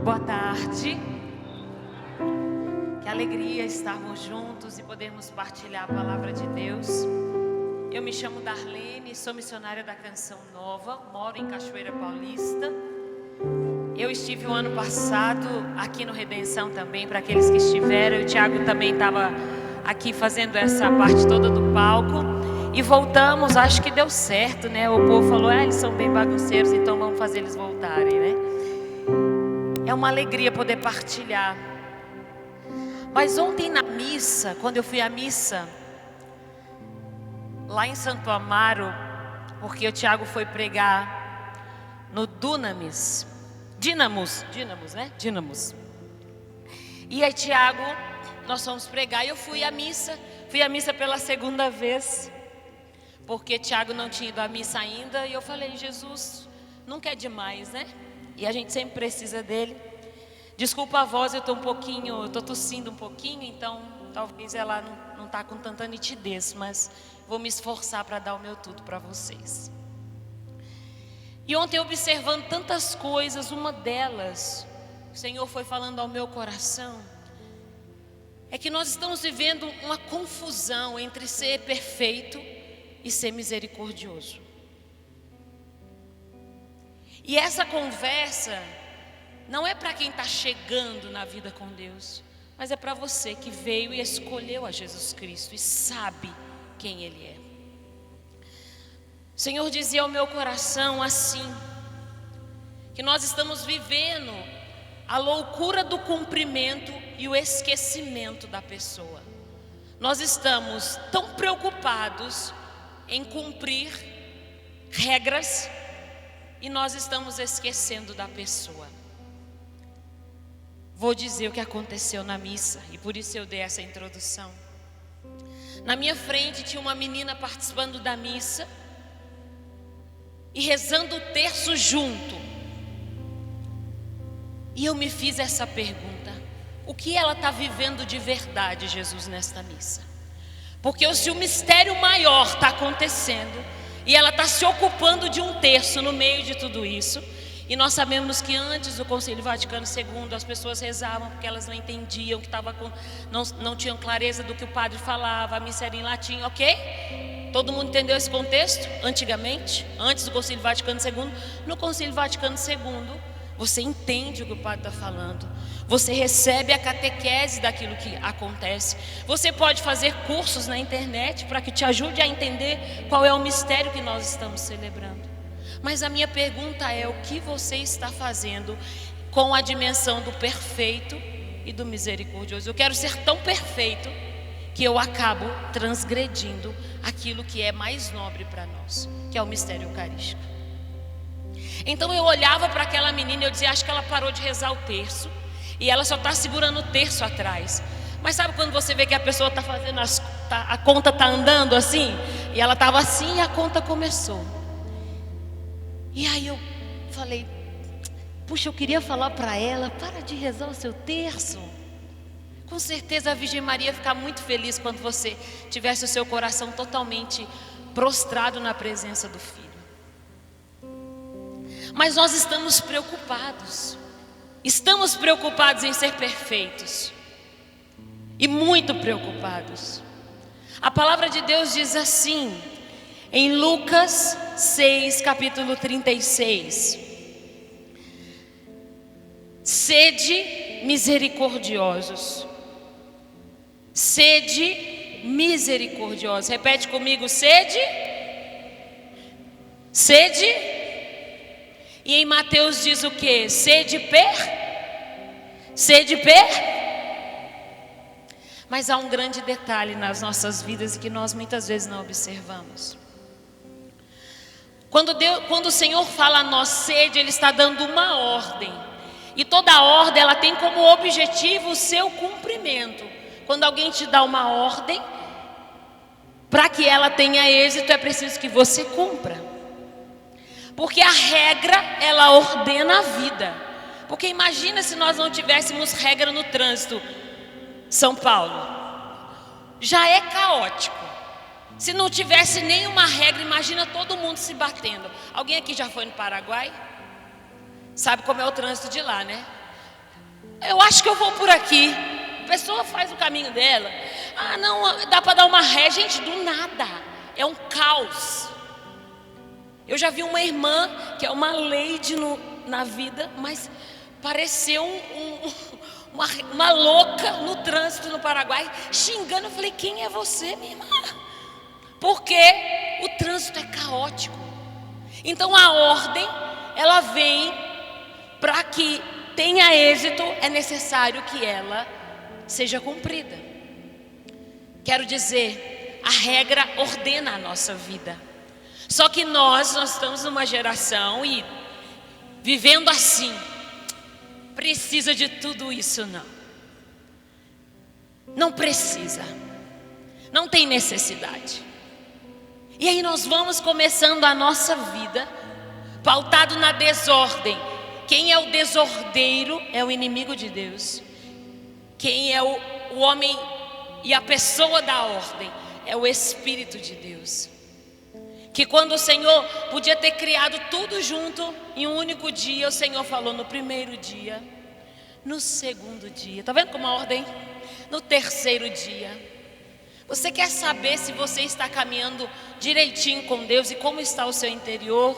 Boa tarde. Que alegria estarmos juntos e podermos partilhar a palavra de Deus. Eu me chamo Darlene, sou missionária da Canção Nova, moro em Cachoeira Paulista. Eu estive o ano passado aqui no Redenção também, para aqueles que estiveram. O Tiago também estava aqui fazendo essa parte toda do palco. E voltamos, acho que deu certo, né? O povo falou, eles são bem bagunceiros, então vamos fazer eles voltarem, né? É uma alegria poder partilhar. Mas ontem na missa, quando eu fui à missa, lá em Santo Amaro, porque o Tiago foi pregar no Dínamos, né? Dínamos. E aí, Tiago, nós fomos pregar e eu fui à missa pela segunda vez, porque Tiago não tinha ido à missa ainda, e eu falei, Jesus, nunca é demais, né? E a gente sempre precisa dele. Desculpa a voz, eu estou tossindo um pouquinho, então talvez ela não está com tanta nitidez, mas vou me esforçar para dar o meu tudo para vocês. E ontem, observando tantas coisas, uma delas, o Senhor foi falando ao meu coração, é que nós estamos vivendo uma confusão entre ser perfeito e ser misericordioso. E essa conversa não é para quem está chegando na vida com Deus, mas é para você que veio e escolheu a Jesus Cristo e sabe quem Ele é. O Senhor dizia ao meu coração assim, que nós estamos vivendo a loucura do cumprimento e o esquecimento da pessoa. Nós estamos tão preocupados em cumprir regras e nós estamos esquecendo da pessoa. Vou dizer o que aconteceu na missa, e por isso eu dei essa introdução. Na minha frente tinha uma menina participando da missa e rezando o terço junto. E eu me fiz essa pergunta: o que ela está vivendo de verdade, Jesus, nesta missa? Porque se o mistério maior está acontecendo e ela está se ocupando de um terço no meio de tudo isso, e nós sabemos que antes do Concílio Vaticano II as pessoas rezavam porque elas não entendiam, não tinham clareza do que o padre falava, a missa era em latim, ok? Todo mundo entendeu esse contexto? Antigamente, antes do Concílio Vaticano II. No Concílio Vaticano II, você entende o que o padre está falando, você recebe a catequese daquilo que acontece. Você pode fazer cursos na internet para que te ajude a entender qual é o mistério que nós estamos celebrando. Mas a minha pergunta é: o que você está fazendo com a dimensão do perfeito e do misericordioso? Eu quero ser tão perfeito que eu acabo transgredindo aquilo que é mais nobre para nós, que é o mistério eucarístico. Então eu olhava para aquela menina e eu dizia, acho que ela parou de rezar o terço e ela só está segurando o terço atrás. Mas sabe quando você vê que a pessoa está fazendo a conta está andando assim? E ela estava assim e a conta começou. E aí eu falei, puxa, eu queria falar para ela, para de rezar o seu terço. Com certeza a Virgem Maria ia ficar muito feliz quando você tivesse o seu coração totalmente prostrado na presença do Filho. Mas nós estamos preocupados em ser perfeitos, e muito preocupados. A palavra de Deus diz assim, em Lucas 6, capítulo 36, sede misericordiosos, repete comigo, sede. E em Mateus diz o que? Sede. Mas há um grande detalhe nas nossas vidas que nós muitas vezes não observamos. Quando o Senhor fala a nós sede, Ele está dando uma ordem. E toda ordem ela tem como objetivo o seu cumprimento. Quando alguém te dá uma ordem, para que ela tenha êxito é preciso que você cumpra. Porque a regra, ela ordena a vida. Porque imagina se nós não tivéssemos regra no trânsito. São Paulo já é caótico. Se não tivesse nenhuma regra, imagina todo mundo se batendo. Alguém aqui já foi no Paraguai? Sabe como é o trânsito de lá, né? Eu acho que eu vou por aqui. A pessoa faz o caminho dela. Ah, não, dá para dar uma ré. Gente, do nada. É um caos. Eu já vi uma irmã que é uma lady na vida, mas pareceu uma louca no trânsito no Paraguai, xingando. Eu falei, quem é você, minha irmã? Porque o trânsito é caótico. Então a ordem, ela vem para que tenha êxito, é necessário que ela seja cumprida. Quero dizer, a regra ordena a nossa vida. Só que nós estamos numa geração e vivendo assim, precisa de tudo isso, não. Não precisa. Não tem necessidade. E aí nós vamos começando a nossa vida pautado na desordem. Quem é o desordeiro é o inimigo de Deus. Quem é o homem e a pessoa da ordem é o Espírito de Deus. Que quando o Senhor podia ter criado tudo junto em um único dia, o Senhor falou no primeiro dia, no segundo dia. Está vendo como a ordem? No terceiro dia. Você quer saber se você está caminhando direitinho com Deus e como está o seu interior?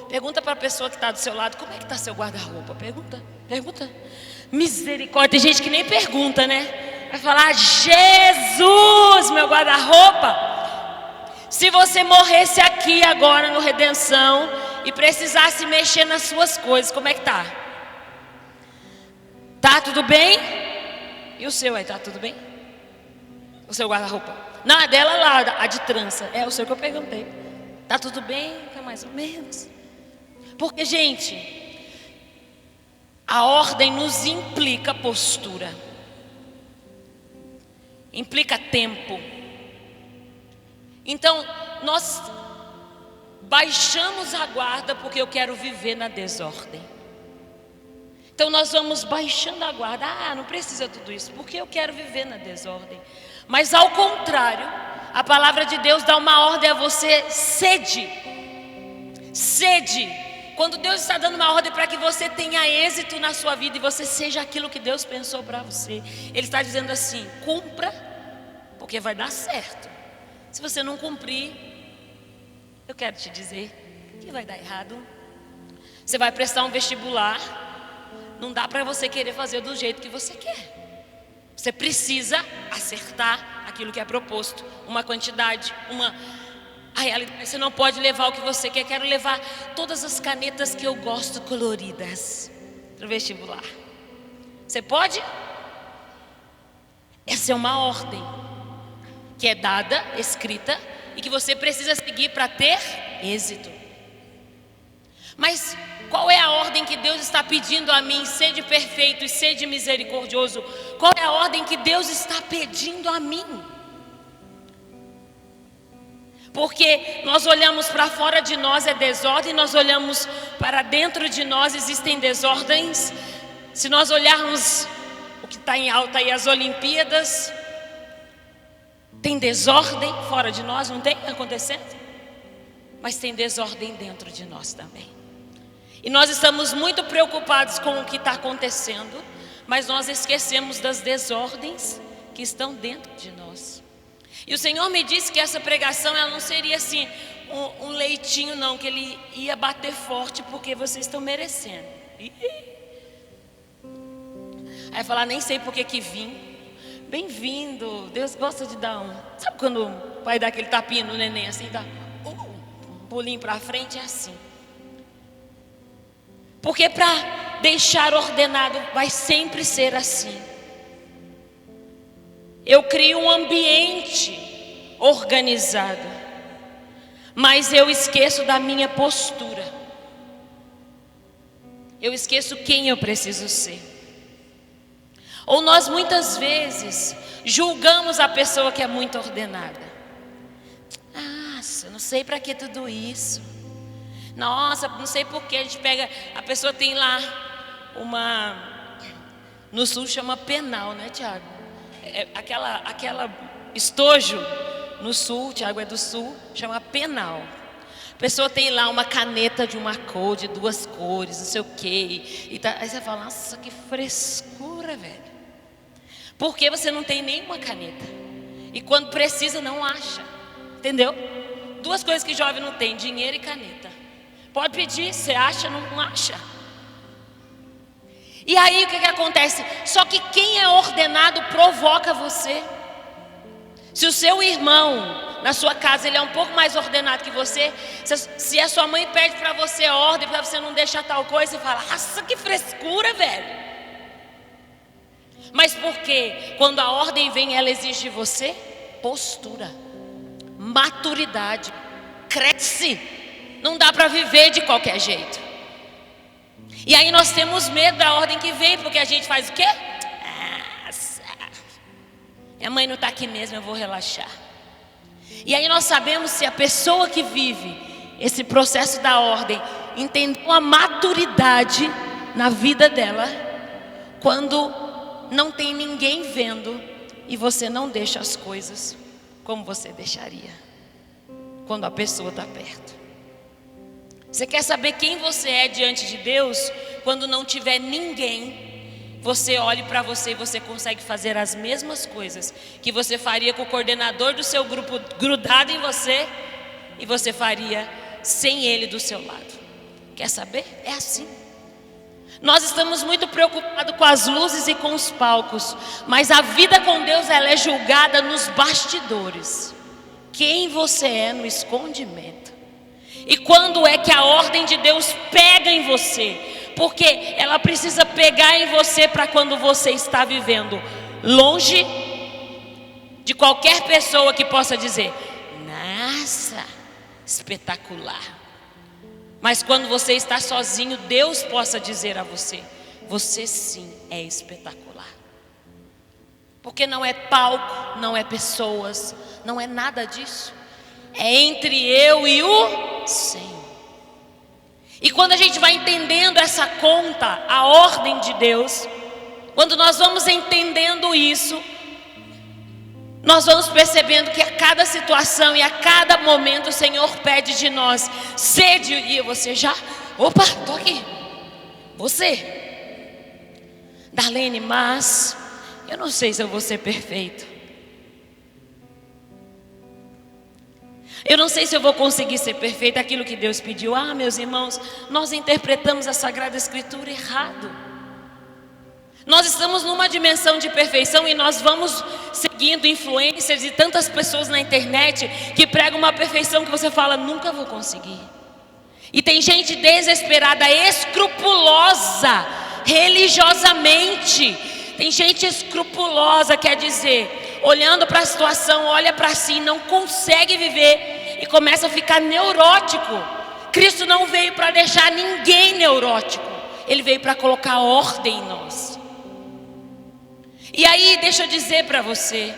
Pergunta para a pessoa que está do seu lado, como é que está seu guarda-roupa? Pergunta. Misericórdia, tem gente que nem pergunta, né? Vai falar, Jesus, meu guarda-roupa. Se você morresse aqui agora no Redenção e precisasse mexer nas suas coisas, como é que tá? Tá tudo bem? E o seu aí, tá tudo bem? O seu guarda-roupa? Não, a dela lá, a de trança. É o seu que eu perguntei. Tá tudo bem? Tá mais ou menos. Porque, gente, a ordem nos implica postura. Implica tempo. Então, nós baixamos a guarda porque eu quero viver na desordem. Então nós vamos baixando a guarda. Ah, não precisa tudo isso, porque eu quero viver na desordem. Mas ao contrário, a palavra de Deus dá uma ordem a você: sede. Sede. Quando Deus está dando uma ordem para que você tenha êxito na sua vida e você seja aquilo que Deus pensou para você, Ele está dizendo assim: cumpra, porque vai dar certo. Se você não cumprir, eu quero te dizer que vai dar errado. Você vai prestar um vestibular, não dá para você querer fazer do jeito que você quer. Você precisa acertar aquilo que é proposto, uma quantidade, a realidade. Você não pode levar o que você quer. Quero levar todas as canetas que eu gosto coloridas para o vestibular. Você pode? Essa é uma ordem que é dada, escrita, e que você precisa seguir para ter êxito. Mas qual é a ordem que Deus está pedindo a mim? Sede perfeito e sede misericordioso. Qual é a ordem que Deus está pedindo a mim? Porque nós olhamos para fora de nós é desordem, nós olhamos para dentro de nós existem desordens. Se nós olharmos o que está em alta aí, as Olimpíadas, tem desordem fora de nós, não tem acontecendo? Mas tem desordem dentro de nós também. E nós estamos muito preocupados com o que está acontecendo, mas nós esquecemos das desordens que estão dentro de nós. E o Senhor me disse que essa pregação ela não seria assim um leitinho não, que Ele ia bater forte porque vocês estão merecendo. Aí falar, nem sei por que vim. Bem-vindo, Deus gosta de dar sabe quando o pai dá aquele tapinha no neném assim, dá um pulinho para frente, é assim. Porque para deixar ordenado vai sempre ser assim. Eu crio um ambiente organizado, mas eu esqueço da minha postura. Eu esqueço quem eu preciso ser. Ou nós muitas vezes julgamos a pessoa que é muito ordenada. Nossa, não sei para que tudo isso. Nossa, não sei por que a gente pega. A pessoa tem lá no sul chama penal, né, Tiago? Aquela estojo no sul, Tiago é do sul, chama penal. A pessoa tem lá uma caneta de uma cor, de duas cores, não sei o quê. Aí você fala, nossa, que frescura. frescura, velho. Porque você não tem nenhuma caneta. E quando precisa, não acha. Entendeu? Duas coisas que jovem não tem: dinheiro e caneta. Pode pedir, você acha, não acha. E aí o que acontece? Só que quem é ordenado provoca você. Se o seu irmão na sua casa ele é um pouco mais ordenado que você, se a sua mãe pede para você ordem, para você não deixar tal coisa, você fala: nossa, que frescura, velho. Mas por quê? Quando a ordem vem, ela exige de você postura, maturidade, cresce. Não dá para viver de qualquer jeito. E aí nós temos medo da ordem que vem, porque a gente faz o quê? Nossa, minha mãe não está aqui mesmo, eu vou relaxar. E aí nós sabemos se a pessoa que vive esse processo da ordem entendeu a maturidade na vida dela, quando não tem ninguém vendo e você não deixa as coisas como você deixaria quando a pessoa está perto. Você quer saber quem você é diante de Deus? Quando não tiver ninguém, você olhe para você e você consegue fazer as mesmas coisas que você faria com o coordenador do seu grupo grudado em você, e você faria sem ele do seu lado. Quer saber? É assim. Nós estamos muito preocupados com as luzes e com os palcos, mas a vida com Deus, ela é julgada nos bastidores. Quem você é no escondimento. E quando é que a ordem de Deus pega em você? Porque ela precisa pegar em você para quando você está vivendo longe de qualquer pessoa que possa dizer: nossa, espetacular. Mas quando você está sozinho, Deus possa dizer a você: você sim é espetacular. Porque não é palco, não é pessoas, não é nada disso. É entre eu e o Senhor. E quando a gente vai entendendo essa conta, a ordem de Deus, quando nós vamos entendendo isso, nós vamos percebendo que a cada situação e a cada momento o Senhor pede de nós sede. E você já, opa, estou aqui. Você, Darlene, mas eu não sei se eu vou ser perfeito. Eu não sei se eu vou conseguir ser perfeito, aquilo que Deus pediu. Ah, meus irmãos, nós interpretamos a Sagrada Escritura errado. Nós estamos numa dimensão de perfeição e nós vamos seguindo influencers e tantas pessoas na internet que pregam uma perfeição que você fala: nunca vou conseguir. E tem gente desesperada, escrupulosa, religiosamente. Tem gente escrupulosa, quer dizer, olhando para a situação, olha para si, não consegue viver e começa a ficar neurótico. Cristo não veio para deixar ninguém neurótico. Ele veio para colocar ordem em nós. E aí, deixa eu dizer para você,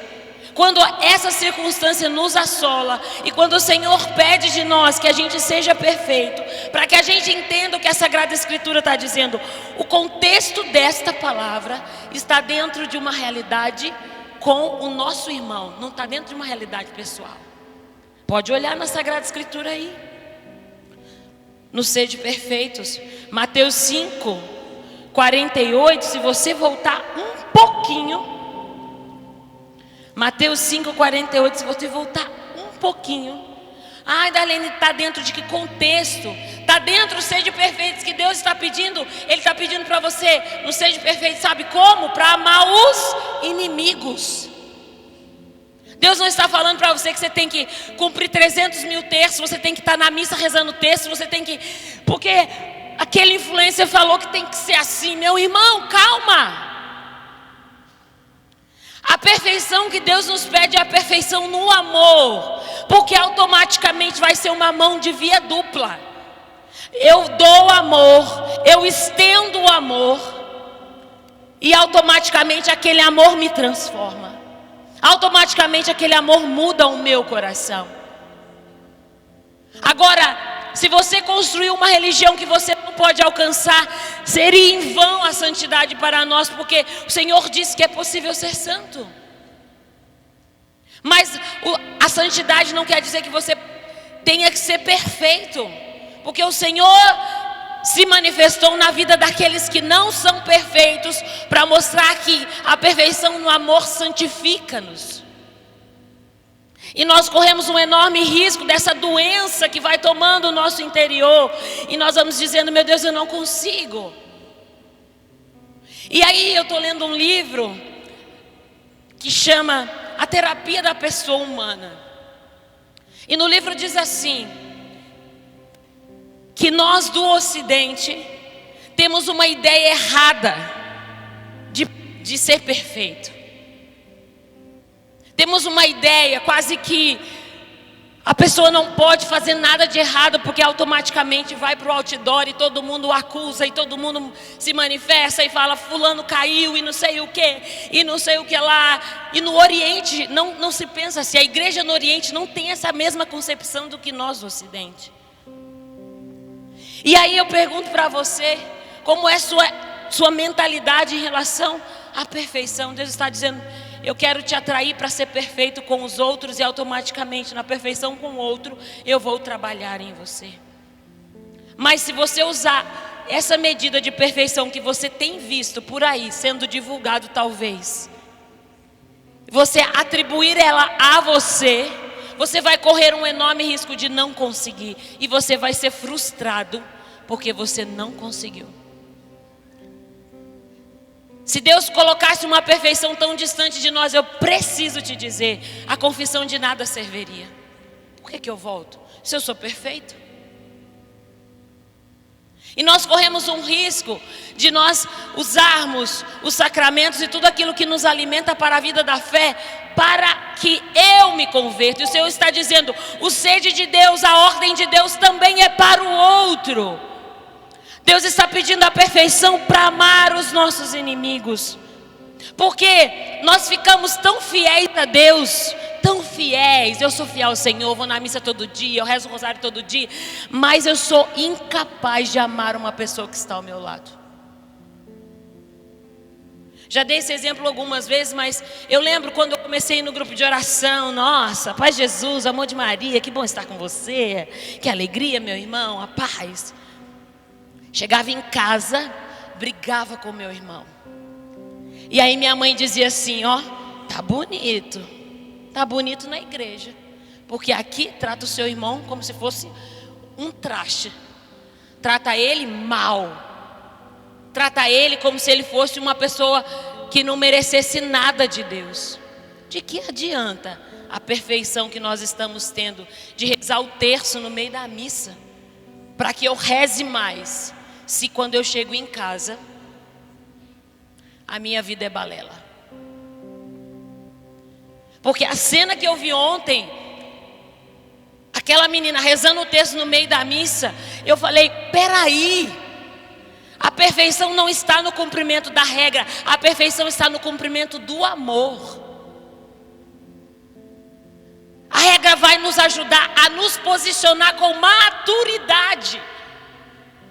quando essa circunstância nos assola e quando o Senhor pede de nós que a gente seja perfeito, para que a gente entenda o que a Sagrada Escritura está dizendo, o contexto desta palavra está dentro de uma realidade com o nosso irmão, não está dentro de uma realidade pessoal. Pode olhar na Sagrada Escritura aí, no sede perfeitos, Mateus 5:48, se você voltar um pouquinho, Mateus 5:48, se você voltar um pouquinho. Ai, Darlene, está dentro de que contexto? Está dentro do sede perfeitos que Deus está pedindo. Ele está pedindo para você no sede perfeito, sabe como? Para amar os inimigos. Deus não está falando para você que você tem que cumprir 300 mil terços, você tem que estar na missa rezando texto, você tem que... Porque aquele influencer falou que tem que ser assim. Meu irmão, calma. A perfeição que Deus nos pede é a perfeição no amor, porque automaticamente vai ser uma mão de via dupla. Eu dou amor, eu estendo o amor, e automaticamente aquele amor me transforma. Automaticamente aquele amor muda o meu coração. Agora, se você construir uma religião que você não pode alcançar, seria em vão a santidade para nós, porque o Senhor disse que é possível ser santo. Mas a santidade não quer dizer que você tenha que ser perfeito, porque o Senhor se manifestou na vida daqueles que não são perfeitos, para mostrar que a perfeição no amor santifica-nos. E nós corremos um enorme risco dessa doença que vai tomando o nosso interior, e nós vamos dizendo: meu Deus, eu não consigo. E aí eu estou lendo um livro que chama A Terapia da Pessoa Humana. E no livro diz assim, que nós do Ocidente temos uma ideia errada de ser perfeito. Temos uma ideia quase que a pessoa não pode fazer nada de errado, porque automaticamente vai para o outdoor e todo mundo o acusa, e todo mundo se manifesta e fala: fulano caiu e não sei o que, e não sei o que lá. E no Oriente não se pensa assim. A igreja no Oriente não tem essa mesma concepção do que nós no Ocidente. E aí eu pergunto para você, como é sua mentalidade em relação à perfeição? Deus está dizendo: eu quero te atrair para ser perfeito com os outros, e automaticamente na perfeição com o outro eu vou trabalhar em você. Mas se você usar essa medida de perfeição que você tem visto por aí sendo divulgado, talvez você atribuir ela a você, você vai correr um enorme risco de não conseguir, e você vai ser frustrado porque você não conseguiu. Se Deus colocasse uma perfeição tão distante de nós, eu preciso te dizer, a confissão de nada serviria. Por que eu volto se eu sou perfeito? E nós corremos um risco de nós usarmos os sacramentos e tudo aquilo que nos alimenta para a vida da fé, para que eu me converta. E o Senhor está dizendo: o sede de Deus, a ordem de Deus também é para o outro. Deus está pedindo a perfeição para amar os nossos inimigos, porque nós ficamos tão fiéis a Deus, tão fiéis. Eu sou fiel ao Senhor, vou na missa todo dia, eu rezo o rosário todo dia, mas eu sou incapaz de amar uma pessoa que está ao meu lado. Já dei esse exemplo algumas vezes, mas eu lembro quando eu comecei no grupo de oração. Nossa, paz de Jesus, amor de Maria, que bom estar com você, que alegria, meu irmão, a paz. Chegava em casa, brigava com meu irmão. E aí minha mãe dizia assim: ó, tá bonito na igreja, porque aqui trata o seu irmão como se fosse um traste. Trata ele mal. Trata ele como se ele fosse uma pessoa que não merecesse nada de Deus. De que adianta a perfeição que nós estamos tendo de rezar o terço no meio da missa, para que eu reze mais, se quando eu chego em casa a minha vida é balela? Porque a cena que eu vi ontem, aquela menina rezando o texto no meio da missa, eu falei: peraí, a perfeição não está no cumprimento da regra, a perfeição está no cumprimento do amor. A regra vai nos ajudar a nos posicionar com maturidade.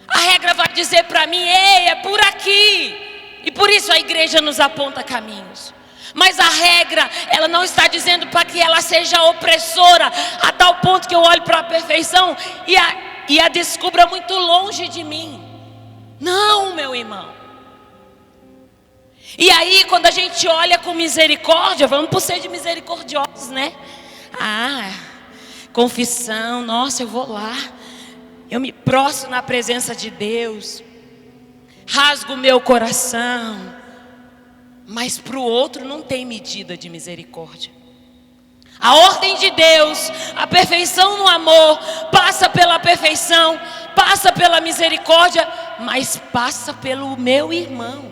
A regra vai dizer para mim: ei, é por aqui. E por isso a igreja nos aponta caminhos. Mas a regra, ela não está dizendo para que ela seja opressora, a tal ponto que eu olho para a perfeição e a descubra muito longe de mim. Não, meu irmão. E aí, quando a gente olha com misericórdia, vamos por ser de misericordiosos, né? Confissão, nossa, eu vou lá, eu me prostro na presença de Deus, rasgo o meu coração. Mas para o outro não tem medida de misericórdia. A ordem de Deus, a perfeição no amor, passa pela perfeição, passa pela misericórdia, mas passa pelo meu irmão.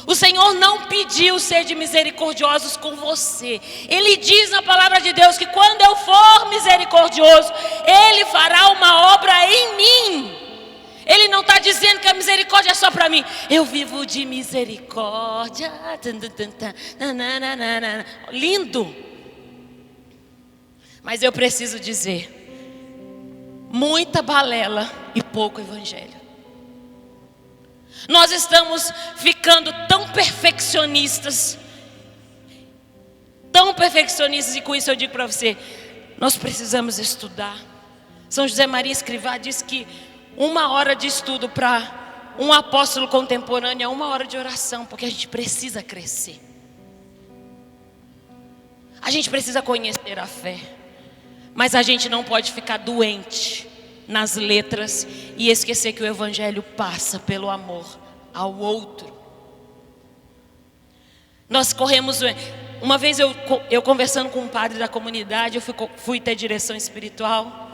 O Senhor não pediu ser de misericordiosos com você. Ele diz na palavra de Deus que quando eu for misericordioso, Ele fará uma obra em mim. Ele não está dizendo que a misericórdia é só para mim. Eu vivo de misericórdia. Lindo. Mas eu preciso dizer, muita balela e pouco evangelho. Nós estamos ficando tão perfeccionistas, e com isso eu digo para você, nós precisamos estudar. São José Maria Escrivá diz que 1 hora de estudo para um apóstolo contemporâneo é 1 hora de oração, porque a gente precisa crescer. A gente precisa conhecer a fé. Mas a gente não pode ficar doente nas letras e esquecer que o evangelho passa pelo amor ao outro. Nós corremos... Uma vez eu conversando com um padre da comunidade, eu fui ter direção espiritual.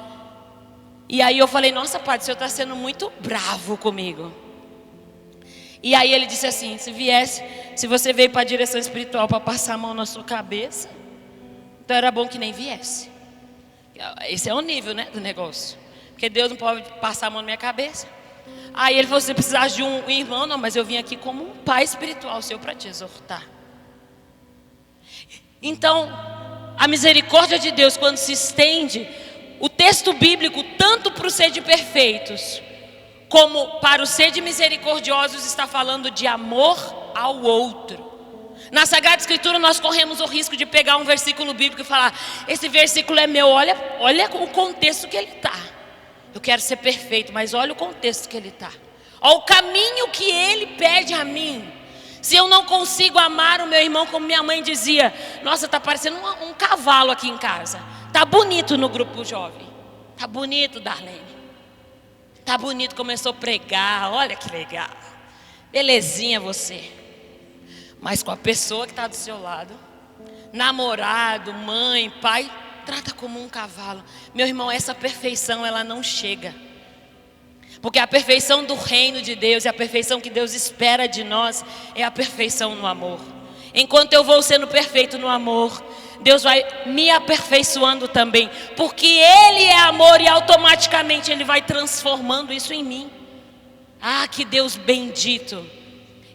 E aí eu falei, nossa padre, o senhor está sendo muito bravo comigo. E aí ele disse assim, se você veio para a direção espiritual para passar a mão na sua cabeça, então era bom que nem viesse. Esse é o nível, né, do negócio. Porque Deus não pode passar a mão na minha cabeça. Aí ele falou, se você precisar de um irmão, não, mas eu vim aqui como um pai espiritual seu para te exortar. Então, a misericórdia de Deus, quando se estende, o texto bíblico, tanto para o ser de perfeitos, como para o ser de misericordiosos, está falando de amor ao outro. Na Sagrada Escritura nós corremos o risco de pegar um versículo bíblico e falar, esse versículo é meu, olha o contexto que ele está. Eu quero ser perfeito, mas olha o contexto que ele está. Olha o caminho que ele pede a mim. Se eu não consigo amar o meu irmão, como minha mãe dizia, nossa, está parecendo um cavalo aqui em casa. Está bonito no grupo jovem. Está bonito, Darlene. Está bonito, começou a pregar, olha que legal. Belezinha você. Mas com a pessoa que está do seu lado, namorado, mãe, pai, trata como um cavalo. Meu irmão, essa perfeição ela não chega. Porque a perfeição do reino de Deus e a perfeição que Deus espera de nós é a perfeição no amor. Enquanto eu vou sendo perfeito no amor, Deus vai me aperfeiçoando também. Porque Ele é amor e automaticamente Ele vai transformando isso em mim. Ah, que Deus bendito,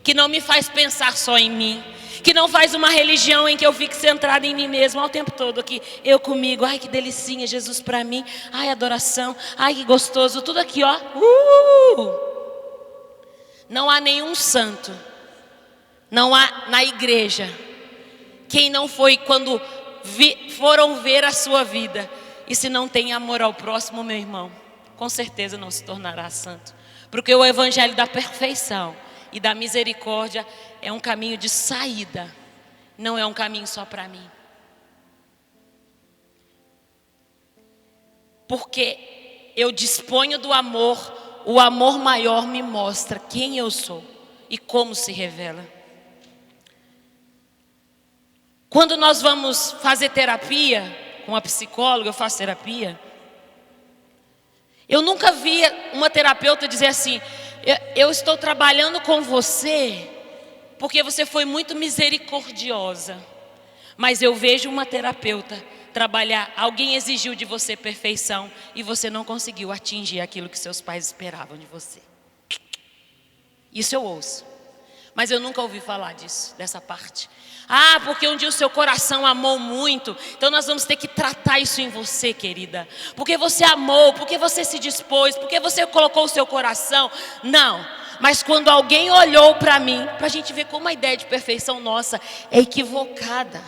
que não me faz pensar só em mim, que não faz uma religião em que eu fique centrada em mim mesmo ao tempo todo aqui, eu comigo, ai que delicinha, Jesus para mim, ai adoração, ai que gostoso, tudo aqui ó. Não há nenhum santo, não há na igreja, quem não foi quando foram ver a sua vida, e se não tem amor ao próximo, meu irmão, com certeza não se tornará santo, porque o evangelho da perfeição e da misericórdia é um caminho de saída, não é um caminho só para mim. Porque eu disponho do amor, o amor maior me mostra quem eu sou e como se revela. Quando nós vamos fazer terapia com a psicóloga, eu faço terapia, eu nunca vi uma terapeuta dizer assim, eu estou trabalhando com você porque você foi muito misericordiosa. Mas eu vejo uma terapeuta trabalhar, alguém exigiu de você perfeição e você não conseguiu atingir aquilo que seus pais esperavam de você. Isso eu ouço. Mas eu nunca ouvi falar disso, dessa parte. Ah, porque um dia o seu coração amou muito, então nós vamos ter que tratar isso em você, querida. Porque você amou, porque você se dispôs, porque você colocou o seu coração. Não, mas quando alguém olhou para mim, para a gente ver como a ideia de perfeição nossa é equivocada.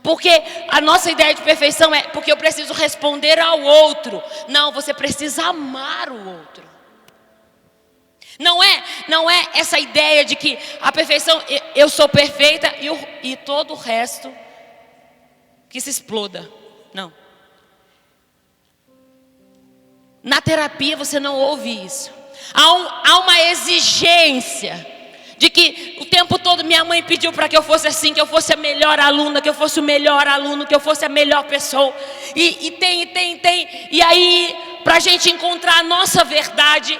Porque a nossa ideia de perfeição é porque eu preciso responder ao outro. Não, você precisa amar o outro. Não é essa ideia de que a perfeição, eu sou perfeita e todo o resto que se exploda. Não. Na terapia você não ouve isso. Há uma exigência de que o tempo todo minha mãe pediu para que eu fosse assim, que eu fosse a melhor aluna, que eu fosse o melhor aluno, que eu fosse a melhor pessoa. E tem. E aí, para a gente encontrar a nossa verdade,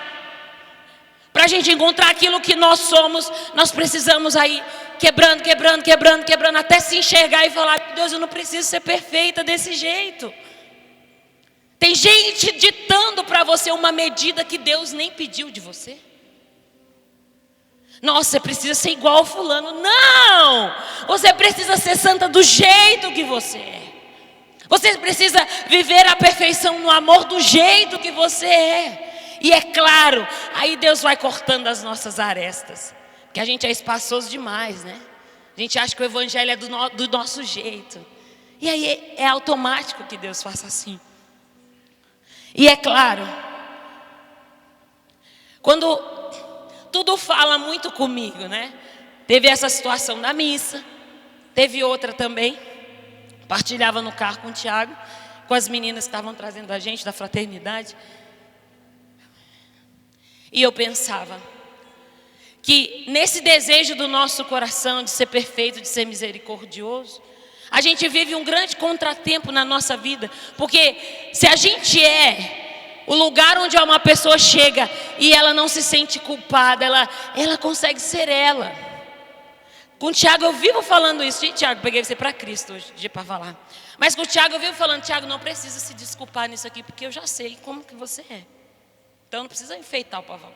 para a gente encontrar aquilo que nós somos, nós precisamos aí quebrando, até se enxergar e falar, Deus, eu não preciso ser perfeita desse jeito. Tem gente ditando para você uma medida que Deus nem pediu de você. Nossa, você precisa ser igual ao fulano. Não! Você precisa ser santa do jeito que você é. Você precisa viver a perfeição no amor do jeito que você é. E é claro, aí Deus vai cortando as nossas arestas. Porque a gente é espaçoso demais, né? A gente acha que o evangelho é do nosso jeito. E aí é automático que Deus faça assim. E é claro Quando tudo fala muito comigo, né? Teve essa situação da missa, teve outra também. Partilhava no carro com o Tiago, com as meninas que estavam trazendo a gente da fraternidade. E eu pensava que nesse desejo do nosso coração de ser perfeito, de ser misericordioso, a gente vive um grande contratempo na nossa vida. Porque se a gente é o lugar onde uma pessoa chega e ela não se sente culpada, ela consegue ser ela. Com o Tiago eu vivo falando isso. E Tiago, peguei você para Cristo hoje para falar. Mas com o Tiago eu vivo falando, Tiago, não precisa se desculpar nisso aqui, porque eu já sei como que você é. Então não precisa enfeitar o pavão.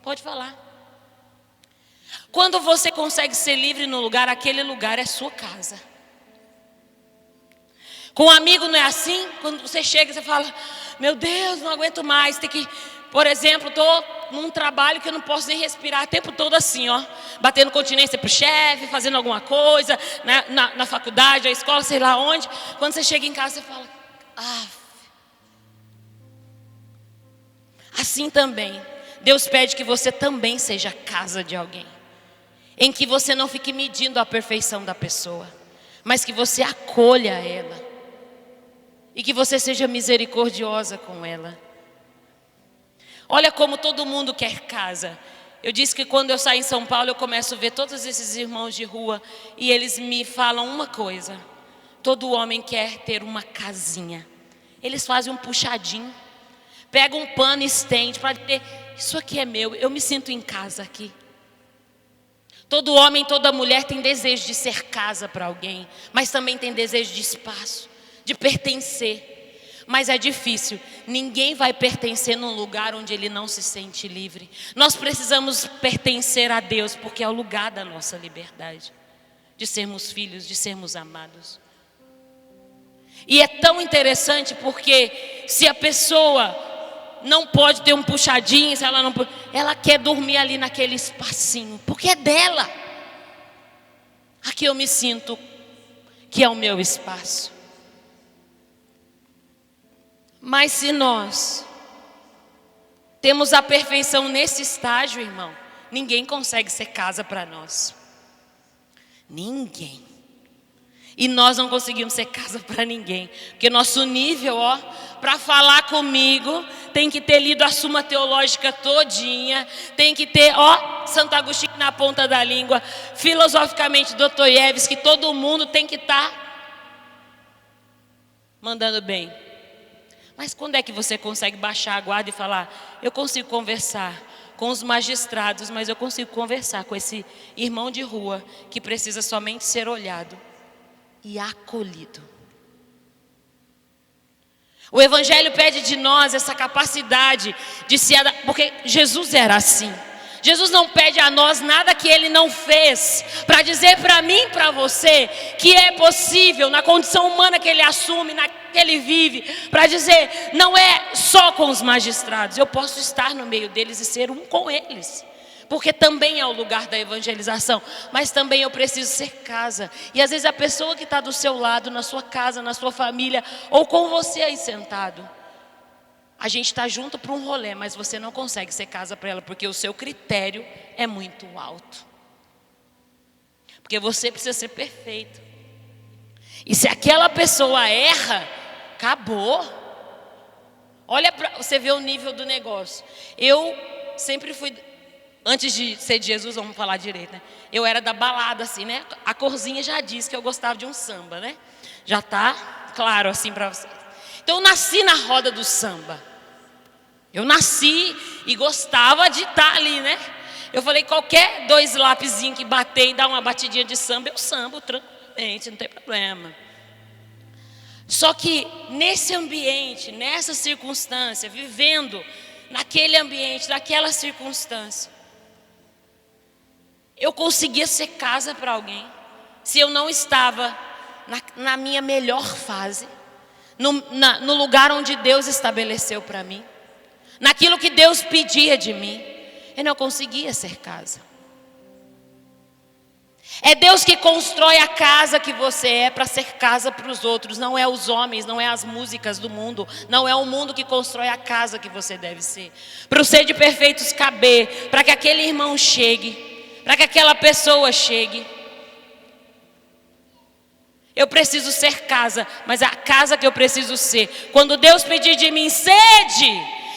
Pode falar. Quando você consegue ser livre no lugar, aquele lugar é sua casa. Com um amigo não é assim? Quando você chega e você fala, meu Deus, não aguento mais. Tem que, por exemplo, estou num trabalho que eu não posso nem respirar o tempo todo assim, ó. Batendo continência pro chefe, fazendo alguma coisa, na faculdade, na escola, sei lá onde. Quando você chega em casa, você fala, assim também, Deus pede que você também seja casa de alguém. Em que você não fique medindo a perfeição da pessoa, mas que você acolha ela. E que você seja misericordiosa com ela. Olha como todo mundo quer casa. Eu disse que quando eu saio em São Paulo, eu começo a ver todos esses irmãos de rua. E eles me falam uma coisa. Todo homem quer ter uma casinha. Eles fazem um puxadinho. Pegam um pano e estende para dizer, isso aqui é meu, eu me sinto em casa aqui. Todo homem, toda mulher tem desejo de ser casa para alguém. Mas também tem desejo de espaço, de pertencer. Mas é difícil. Ninguém vai pertencer num lugar onde ele não se sente livre. Nós precisamos pertencer a Deus, porque é o lugar da nossa liberdade, de sermos filhos, de sermos amados. E é tão interessante porque se a pessoa não pode ter um puxadinho, se ela quer dormir ali naquele espacinho, porque é dela. Aqui eu me sinto que é o meu espaço. Mas se nós temos a perfeição nesse estágio, irmão, ninguém consegue ser casa para nós. Ninguém. E nós não conseguimos ser casa para ninguém. Porque nosso nível, para falar comigo, tem que ter lido a Suma Teológica todinha. Tem que ter, Santo Agostinho na ponta da língua. Filosoficamente, Dostoiévski, todo mundo tem que estar mandando bem. Mas quando é que você consegue baixar a guarda e falar, eu consigo conversar com os magistrados, mas eu consigo conversar com esse irmão de rua que precisa somente ser olhado e acolhido. O Evangelho pede de nós essa capacidade de se adaptar, porque Jesus era assim. Jesus não pede a nós nada que Ele não fez, para dizer para mim e para você que é possível, na condição humana que Ele assume, na que Ele vive, para dizer, não é só com os magistrados, eu posso estar no meio deles e ser um com eles. Porque também é o lugar da evangelização, mas também eu preciso ser casa. E às vezes a pessoa que está do seu lado, na sua casa, na sua família, ou com você aí sentado, a gente está junto para um rolê, mas você não consegue ser casa para ela, porque o seu critério é muito alto. Porque você precisa ser perfeito. E se aquela pessoa erra, acabou. Olha, você vê o nível do negócio. Eu sempre fui... Antes de ser de Jesus, vamos falar direito, né? Eu era da balada, assim, né? A corzinha já disse que eu gostava de um samba, né? Já tá claro, assim, para vocês. Então, eu nasci na roda do samba. Eu nasci e gostava de estar ali, né? Eu falei, qualquer 2 lapisinhos que bater e dar uma batidinha de samba, eu sambo tranquilamente, não tem problema. Só que nesse ambiente, nessa circunstância, vivendo naquele ambiente, naquela circunstância, eu conseguia ser casa para alguém se eu não estava na minha melhor fase, no lugar onde Deus estabeleceu para mim, naquilo que Deus pedia de mim. Eu não conseguia ser casa. É Deus que constrói a casa que você é para ser casa para os outros. Não é os homens, não é as músicas do mundo. Não é o mundo que constrói a casa que você deve ser. Para o ser de perfeitos caber, para que aquele irmão chegue, para que aquela pessoa chegue. Eu preciso ser casa, mas a casa que eu preciso ser. Quando Deus pedir de mim sede,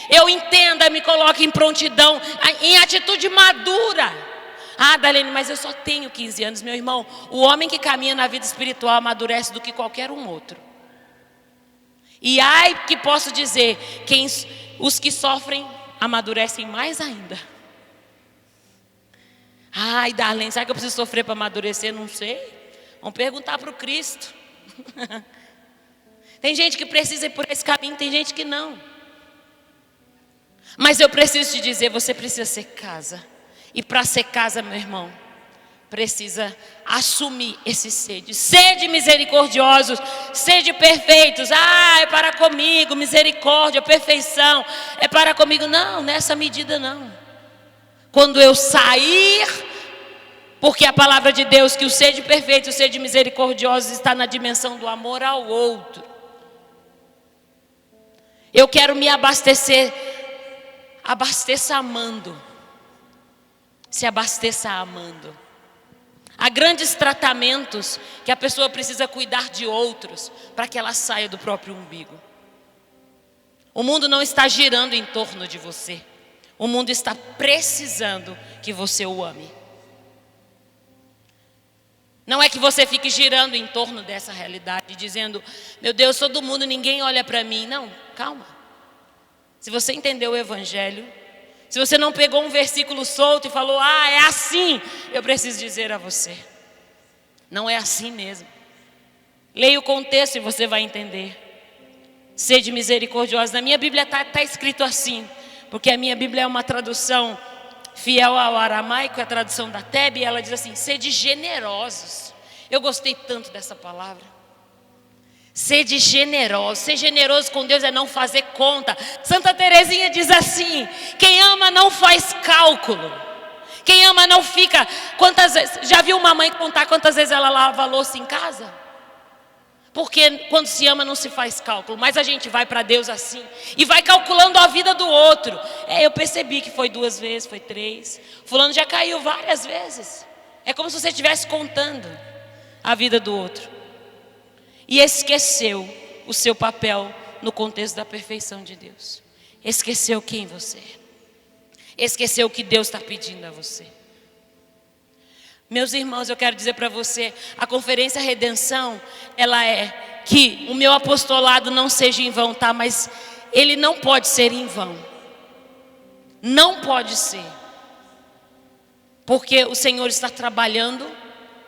eu entenda, me coloque em prontidão, em atitude madura. Ah, Darlene, mas eu só tenho 15 anos, meu irmão. O homem que caminha na vida espiritual amadurece do que qualquer um outro. E ai que posso dizer, os que sofrem amadurecem mais ainda. Ai, Darlene, será que eu preciso sofrer para amadurecer? Não sei. Vamos perguntar para o Cristo. Tem gente que precisa ir por esse caminho, tem gente que não. Mas eu preciso te dizer, você precisa ser casa. E para ser casa, meu irmão, precisa assumir esse sede. Sede misericordiosos, sede perfeitos. Ah, é para comigo, misericórdia, perfeição. É para comigo. Não, nessa medida não. Quando eu sair, porque a palavra de Deus que o sede perfeito, o sede misericordioso está na dimensão do amor ao outro. Eu quero me abastecer. Abasteça amando. Se abasteça amando. Há grandes tratamentos que a pessoa precisa cuidar de outros para que ela saia do próprio umbigo. O mundo não está girando em torno de você. O mundo está precisando que você o ame. Não é que você fique girando em torno dessa realidade, dizendo, meu Deus, todo mundo, ninguém olha para mim. Não, calma. Se você entendeu o Evangelho, se você não pegou um versículo solto e falou, ah, é assim, eu preciso dizer a você, não é assim mesmo. Leia o contexto e você vai entender. Sede misericordiosa. Na minha Bíblia está escrito assim, porque a minha Bíblia é uma tradução fiel ao aramaico, a tradução da Tebe, e ela diz assim, sede generosos. Eu gostei tanto dessa palavra. Sede generoso. Ser generoso com Deus é não fazer conta. Santa Teresinha diz assim, quem ama não faz cálculo. Quem ama não fica. Quantas vezes, já viu uma mãe contar quantas vezes ela lava a louça em casa? Porque quando se ama não se faz cálculo. Mas a gente vai para Deus assim e vai calculando a vida do outro. Eu percebi que foi 2 vezes, foi 3. Fulano já caiu várias vezes. É como se você estivesse contando a vida do outro. E esqueceu o seu papel no contexto da perfeição de Deus. Esqueceu quem você é. Esqueceu o que Deus está pedindo a você. Meus irmãos, eu quero dizer para você, a Conferência Redenção, ela é que o meu apostolado não seja em vão, tá? Mas ele não pode ser em vão. Não pode ser. Porque o Senhor está trabalhando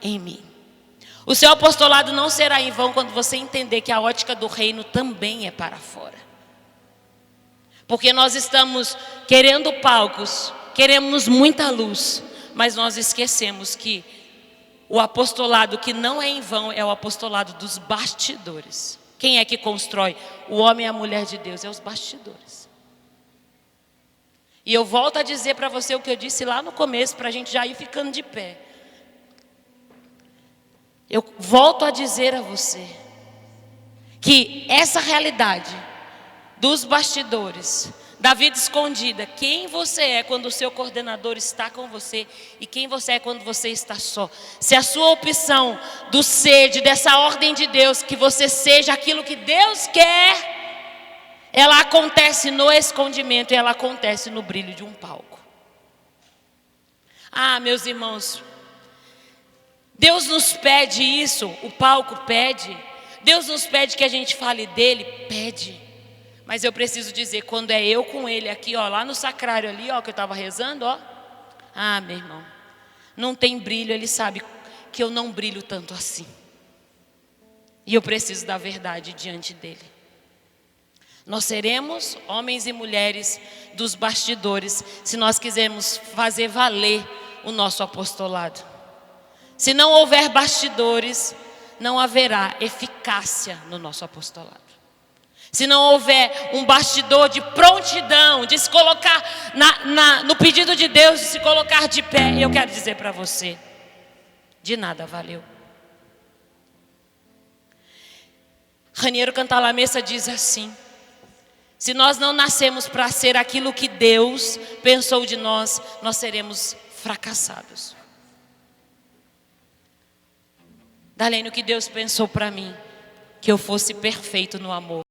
em mim. O seu apostolado não será em vão quando você entender que a ótica do reino também é para fora. Porque nós estamos querendo palcos, queremos muita luz, mas nós esquecemos que o apostolado que não é em vão é o apostolado dos bastidores. Quem é que constrói? O homem e a mulher de Deus, é os bastidores. E eu volto a dizer para você o que eu disse lá no começo, para a gente já ir ficando de pé. Eu volto a dizer a você que essa realidade dos bastidores, da vida escondida, quem você é quando o seu coordenador está com você e quem você é quando você está só. Se a sua opção do sede, dessa ordem de Deus, que você seja aquilo que Deus quer, ela acontece no escondimento e ela acontece no brilho de um palco. Ah, meus irmãos, Deus nos pede isso, o palco pede. Deus nos pede que a gente fale dele, pede. Mas eu preciso dizer, quando é eu com ele aqui, ó, lá no sacrário ali, ó, que eu estava rezando, ó. Ah, meu irmão, não tem brilho, ele sabe que eu não brilho tanto assim. E eu preciso da verdade diante dele. Nós seremos homens e mulheres dos bastidores, se nós quisermos fazer valer o nosso apostolado. Se não houver bastidores, não haverá eficácia no nosso apostolado. Se não houver um bastidor de prontidão, de se colocar no pedido de Deus, de se colocar de pé, eu quero dizer para você, de nada valeu. Raniero Cantalamessa diz assim: se nós não nascemos para ser aquilo que Deus pensou de nós, nós seremos fracassados. Darlene, o que Deus pensou para mim, que eu fosse perfeito no amor.